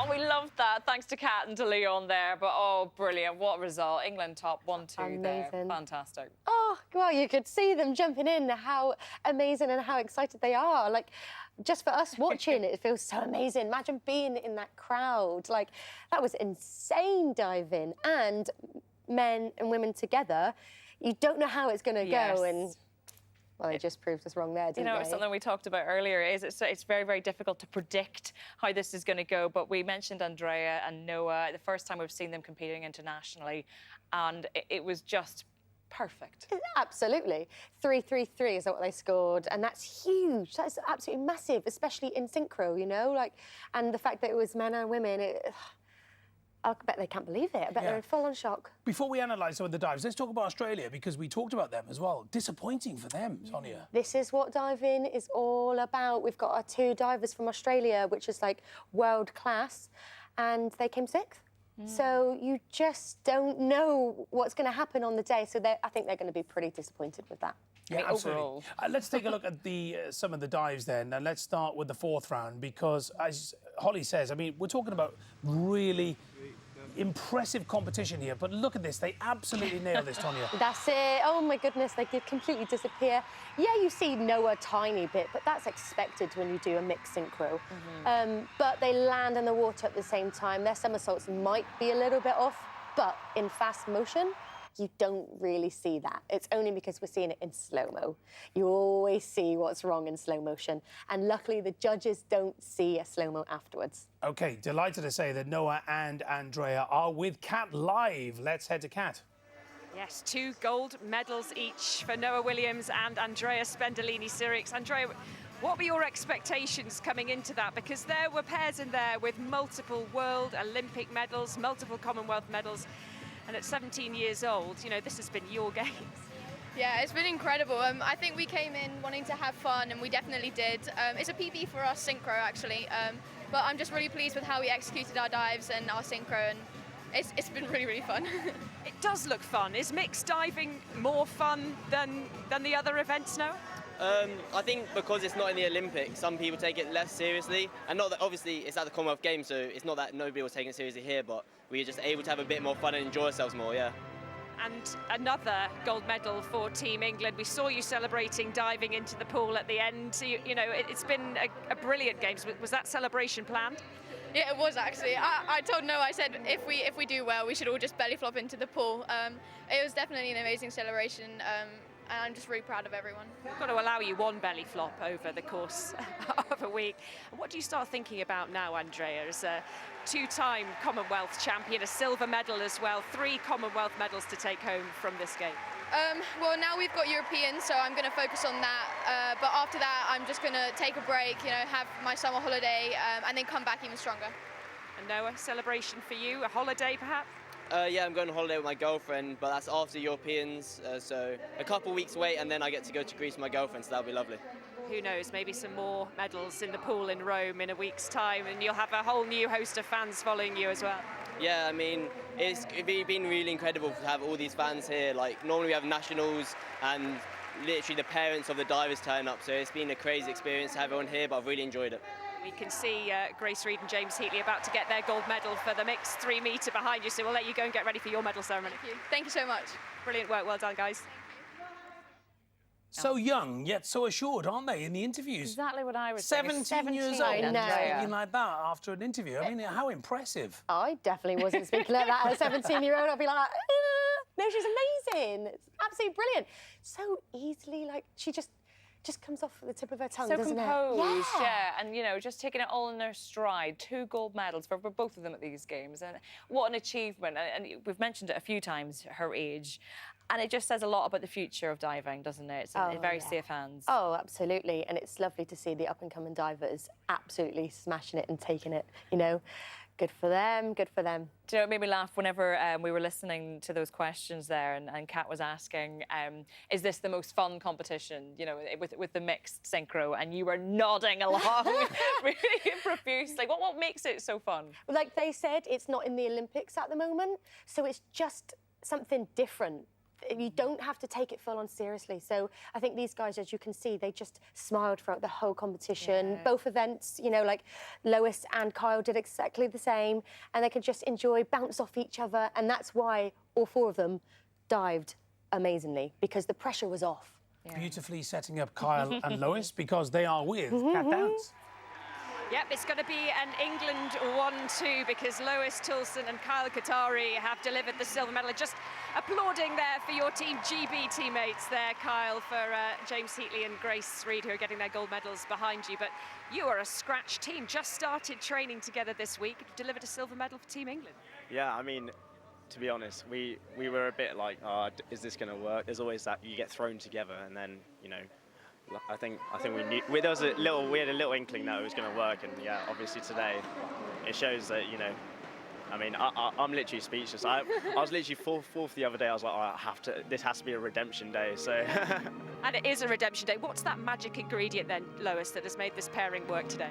Oh, we loved that. Thanks to Kat and to Leon there. But, oh, brilliant. What a result. England top 1-2 there. Fantastic. Oh, well, you could see them jumping in, how amazing and how excited they are. Like, just for us watching it feels so amazing. Imagine being in that crowd. Like, that was insane diving. And men and women together, you don't know how it's going to go. And well, they just proved us wrong there, didn't they? You know, something we talked about earlier is it's very, very difficult to predict how this is going to go. But we mentioned Andrea and Noah, the first time we've seen them competing internationally, and it was just perfect. Absolutely. 3-3-3 is what they scored, and that's huge. That's absolutely massive, especially in synchro, you know? Like, and the fact that it was men and women, I bet they can't believe it. I bet they're in full-on shock. Before we analyse some of the dives, let's talk about Australia, because we talked about them as well. Disappointing for them, Tonia. This is what diving is all about. We've got our 2 divers from Australia, which is, like, world class, and they came 6th. So you just don't know what's going to happen on the day. So I think they're going to be pretty disappointed with that. Yeah, absolutely. Let's take a look at some of the dives then, and let's start with the 4th round, because as Holly says, I mean, we're talking about really impressive competition here, but look at this, they absolutely nailed this, Tonia. That's it. Oh my goodness, they could completely disappear. Yeah, you see Noah a tiny bit, but that's expected when you do a mixed synchro. But they land in the water at the same time. Their somersaults might be a little bit off, but in fast motion, you don't really see that. It's only because we're seeing it in slow-mo. You always see what's wrong in slow motion. And luckily, the judges don't see a slow-mo afterwards. OK, delighted to say that Noah and Andrea are with Kat live. Let's head to Kat. Yes, 2 gold medals each for Noah Williams and Andrea Spendolini-Sirix. Andrea, what were your expectations coming into that? Because there were pairs in there with multiple World Olympic medals, multiple Commonwealth medals. And at 17 years old, you know, this has been your games. Yeah, it's been incredible. I think we came in wanting to have fun, and we definitely did. It's a PB for us, synchro, actually. But I'm just really pleased with how we executed our dives and our synchro, and it's been really, really fun. It does look fun. Is mixed diving more fun than the other events now? I think because it's not in the Olympics, some people take it less seriously. And not that, obviously, it's at the Commonwealth Games, so it's not that nobody was taking it seriously here, but we're just able to have a bit more fun and enjoy ourselves more, yeah. And another gold medal for Team England. We saw you celebrating diving into the pool at the end. You know, it's been a brilliant Games. Was that celebration planned? Yeah, it was actually. I told Noah, I said, if we do well, we should all just belly flop into the pool. It was definitely an amazing celebration. And I'm just really proud of everyone. We've got to allow you 1 belly flop over the course of a week. What do you start thinking about now, Andrea, as a 2-time Commonwealth champion, a silver medal as well, 3 Commonwealth medals to take home from this game? Well, now we've got Europeans, so I'm going to focus on that. But after that, I'm just going to take a break, you know, have my summer holiday, and then come back even stronger. And Noah, celebration for you, a holiday perhaps? Yeah, I'm going on holiday with my girlfriend, but that's after Europeans, so a couple weeks wait, and then I get to go to Greece with my girlfriend, so that'll be lovely. Who knows, maybe some more medals in the pool in Rome in a week's time, and you'll have a whole new host of fans following you as well. Yeah, I mean, it's been really incredible to have all these fans here. Like, normally we have nationals, and literally the parents of the divers turn up, so it's been a crazy experience to have everyone here, but I've really enjoyed it. We can see Grace Reed and James Heatley about to get their gold medal for the mixed 3-metre behind you, so we'll let you go and get ready for your medal ceremony. Thank you. Thank you so much. Brilliant work, well done, guys. So young, yet so assured, aren't they, in the interviews? Exactly what I was 17 years old, Andrea. speaking like that after an interview. I mean, how impressive. I definitely wasn't speaking like that as a 17-year-old. I'd be like, no, she's amazing. It's absolutely brilliant. So easily, like, she just comes off the tip of her tongue, doesn't composed, it? yeah. And, you know, just taking it all in their stride. 2 gold medals for both of them at these games. And what an achievement. And we've mentioned it a few times, her age. And it just says a lot about the future of diving, doesn't it? It's in very safe hands. Oh, absolutely. And it's lovely to see the up-and-coming divers absolutely smashing it and taking it, you know. Good for them, good for them. Do you know, it made me laugh whenever we were listening to those questions there, and Kat was asking, is this the most fun competition, you know, with the mixed synchro? And you were nodding along really profusely. Like, what makes it so fun? Like they said, it's not in the Olympics at the moment, so it's just something different you don't have to take it full on seriously. So I think these guys, as you can see, they just smiled throughout the whole competition. Yeah. Both events, you know, like Lois and Kyle did exactly the same, and they could just enjoy, bounce off each other, and that's why all 4 of them dived amazingly, because the pressure was off. Yeah. Beautifully setting up Kyle and Lois, because they are with Cat Dance. Yep, it's going to be an England 1-2 because Lois Toulson and Kyle Qatari have delivered the silver medal. Just applauding there for your Team GB teammates there, Kyle, for James Heatley and Grace Reed, who are getting their gold medals behind you. But you are a scratch team, just started training together this week. You've delivered a silver medal for Team England. Yeah, I mean, to be honest, we were a bit like, oh, is this going to work? There's always that you get thrown together, and then, you know, I think we knew we had a little inkling that it was going to work, and yeah, obviously today it shows that, you know, I mean, I'm literally speechless. I was literally fourth the other day. I was like, oh, this has to be a redemption day. So. And it is a redemption day. What's that magic ingredient then, Lois, that has made this pairing work today?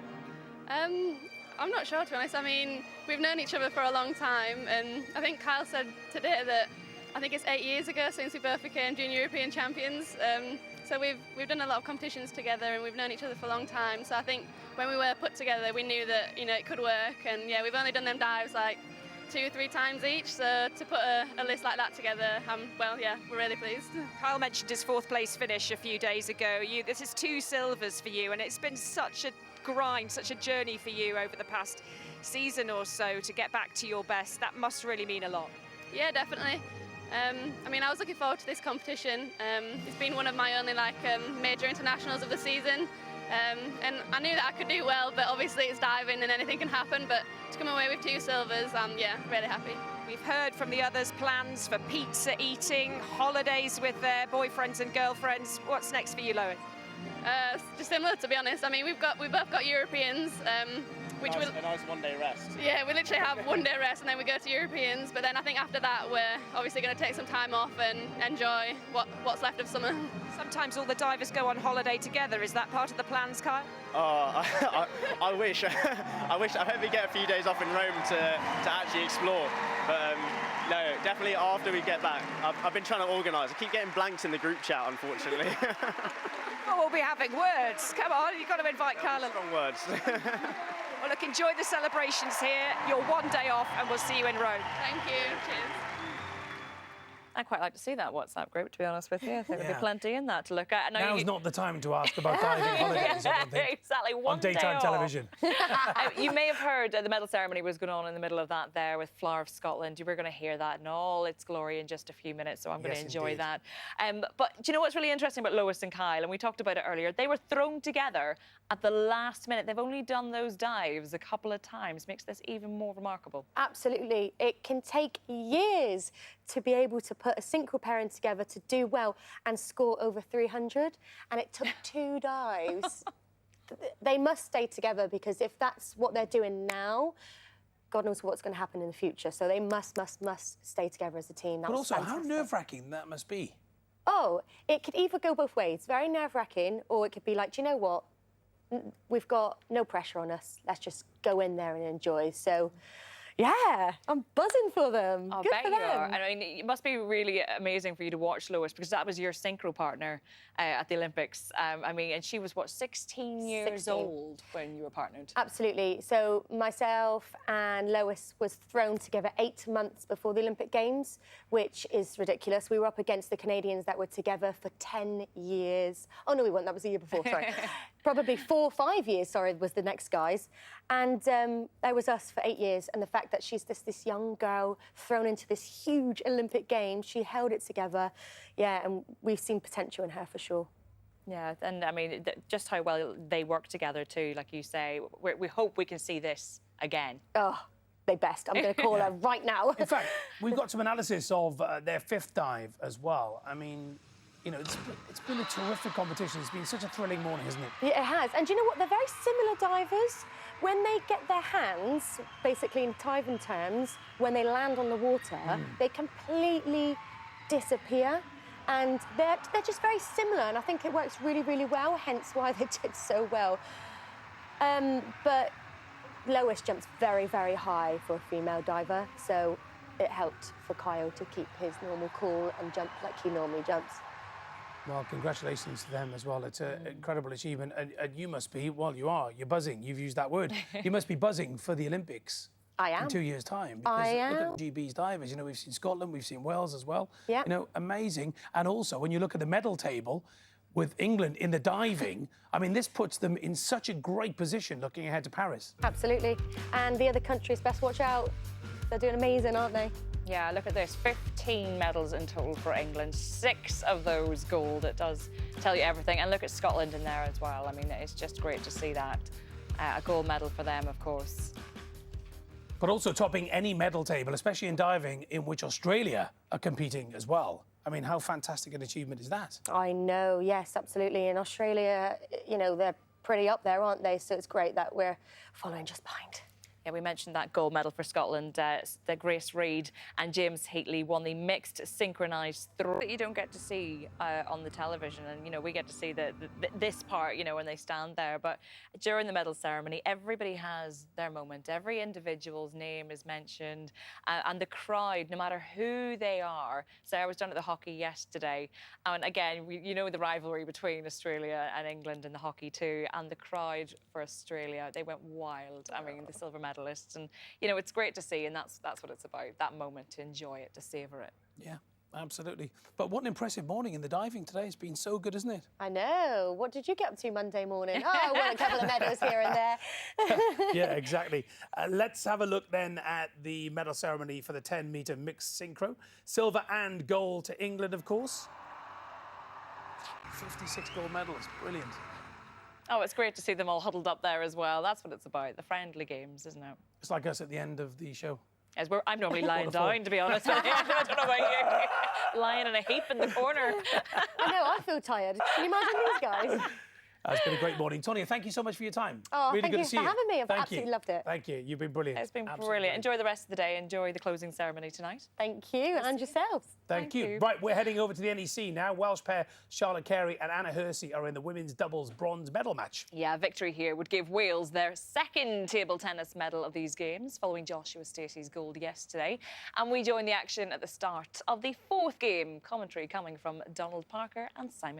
I'm not sure, to be honest. I mean, we've known each other for a long time, and I think Kyle said today that I think it's 8 years ago since we both became junior European champions. So we've done a lot of competitions together, and we've known each other for a long time. So I think when we were put together, we knew that, you know, it could work. And yeah, we've only done them dives like 2 or 3 times each. So to put a list like that together, well, yeah, we're really pleased. Kyle mentioned his 4th place finish a few days ago. This is 2 silvers for you, and it's been such a grind, such a journey for you over the past season or so to get back to your best. That must really mean a lot. Yeah, definitely. I mean, I was looking forward to this competition. It's been one of my only major internationals of the season, and I knew that I could do well, but obviously it's diving and anything can happen. But to come away with 2 silvers, I'm really happy. We've heard from the others plans for pizza eating, holidays with their boyfriends and girlfriends. What's next for you, Lois? Just similar, to be honest. I mean, we both got Europeans. Which a nice one-day rest. Yeah, we literally have 1 day rest and then we go to Europeans. But then I think after that we're obviously going to take some time off and enjoy what's left of summer. Sometimes all the divers go on holiday together. Is that part of the plans, Kyle? I wish. I hope we get a few days off in Rome to actually explore. But no, definitely after we get back. I've been trying to organise. I keep getting blanks in the group chat, unfortunately. Oh, we'll be having words. Come on, you've got to invite Kyle. Strong words. Well, look, enjoy the celebrations here. Your 1 day off, and we'll see you in Rome. Thank you. Cheers. I'd quite like to see that WhatsApp group, to be honest with you. I think there'd be Yeah. plenty in that to look at. Now's not the time to ask about diving holidays, I don't think. Exactly, one On daytime day off. television. You may have heard the medal ceremony was going on in the middle of that there with Flower of Scotland. You were going to hear that in all its glory in just a few minutes, so I'm going to enjoy indeed. that. But do you know what's really interesting about Lois and Kyle? And we talked about it earlier. They were thrown together at the last minute. They've only done those dives a couple of times. Makes this even more remarkable. Absolutely. It can take years to be able to put a synchro pairing together to do well and score over 300. And it took 2 dives. They must stay together, because if that's what they're doing now, God knows what's going to happen in the future. So they must stay together as a team. That But was also, how fantastic. nerve-wracking that must be. Oh, it could either go both ways. Very nerve-wracking, or it could be like, do you know what? We've got no pressure on us. Let's just go in there and enjoy. So, yeah, I'm buzzing for them. I Good bet for you them. are. I mean, it must be really amazing for you to watch Lois, because that was your synchro partner at the Olympics. I mean, and she was, what, 16 years 16. old when you were partnered? Absolutely. So myself and Lois was thrown together 8 months before the Olympic Games, which is ridiculous. We were up against the Canadians that were together for 10 years. Oh, no, we weren't. That was the year before, sorry. Probably 4 or 5 years, sorry, was the next guys. And there was us for 8 years. And the fact that she's this young girl thrown into this huge Olympic Games, she held it together. Yeah, and we've seen potential in her for sure. Yeah, and I mean, just how well they work together too, like you say. We hope we can see this again. Oh, they best. I'm going to call her right now. In fact, we've got some analysis of their 5th dive as well. I mean, you know, it's been a terrific competition. It's been such a thrilling morning, hasn't it? Yeah, it has. And do you know what? They're very similar divers. When they get their hands, basically in diving terms, when they land on the water, they completely disappear. And they're just very similar. And I think it works really, really well, hence why they did so well. But Lois jumps very, very high for a female diver. So it helped for Kyle to keep his normal cool and jump like he normally jumps. Well, congratulations to them as well. It's an incredible achievement. And you must be, well, you're buzzing. You've used that word. You must be buzzing for the Olympics. I am. In 2 years' time. I Because am. look at the GB's divers. You know, we've seen Scotland, we've seen Wales as well. Yeah. You know, amazing. And also, when you look at the medal table with England in the diving, I mean, this puts them in such a great position looking ahead to Paris. Absolutely. And the other countries, best watch out. They're doing amazing, aren't they? Yeah, look at this, 15 medals in total for England, 6 of those gold. It does tell you everything. And look at Scotland in there as well. I mean, it's just great to see that. A gold medal for them, of course. But also topping any medal table, especially in diving, in which Australia are competing as well. I mean, how fantastic an achievement is that? I know, yes, absolutely. In Australia, you know, they're pretty up there, aren't they? So it's great that we're following just behind. Yeah, we mentioned that gold medal for Scotland. The Grace Reid and James Heatley won the mixed synchronised throw that you don't get to see on the television. And, you know, we get to see this part, you know, when they stand there. But during the medal ceremony, everybody has their moment. Every individual's name is mentioned. And the crowd, no matter who they are. Sarah was down at the hockey yesterday. And again, you know the rivalry between Australia and England in the hockey too. And the crowd for Australia, they went wild. I mean, the silver medalists, and you know it's great to see, and that's what it's about, that moment, to enjoy it, to savor it. Yeah, absolutely. But what an impressive morning in the diving today. It's been so good, isn't it? I know. What did you get up to Monday morning? Oh, I won a couple of medals here and there. Yeah, exactly. Let's have a look then at the medal ceremony for the 10-metre mixed synchro. Silver and gold to England, of course. 56 gold medals, brilliant. Oh, it's great to see them all huddled up there as well. That's what it's about, the friendly games, isn't it? It's like us at the end of the show. I'm normally lying down, to be honest with you. I don't know about you. Lying in a heap in the corner. I know, I feel tired. Can you imagine these guys? It's been a great morning. Tonia, thank you so much for your time. Oh, really thank good you to see for you. having me. I've Thank absolutely you. loved it. Thank you. You've been brilliant. It's been Absolutely brilliant. Enjoy the rest of the day. Enjoy the closing ceremony tonight. Thank you, and yourselves. Thank you. Right, we're heading over to the NEC now. Welsh pair Charlotte Carey and Anna Hersey are in the women's doubles bronze medal match. Yeah, victory here would give Wales their second table tennis medal of these games, following Joshua Stacey's gold yesterday. And we join the action at the start of the fourth game. Commentary coming from Donald Parker and Simon.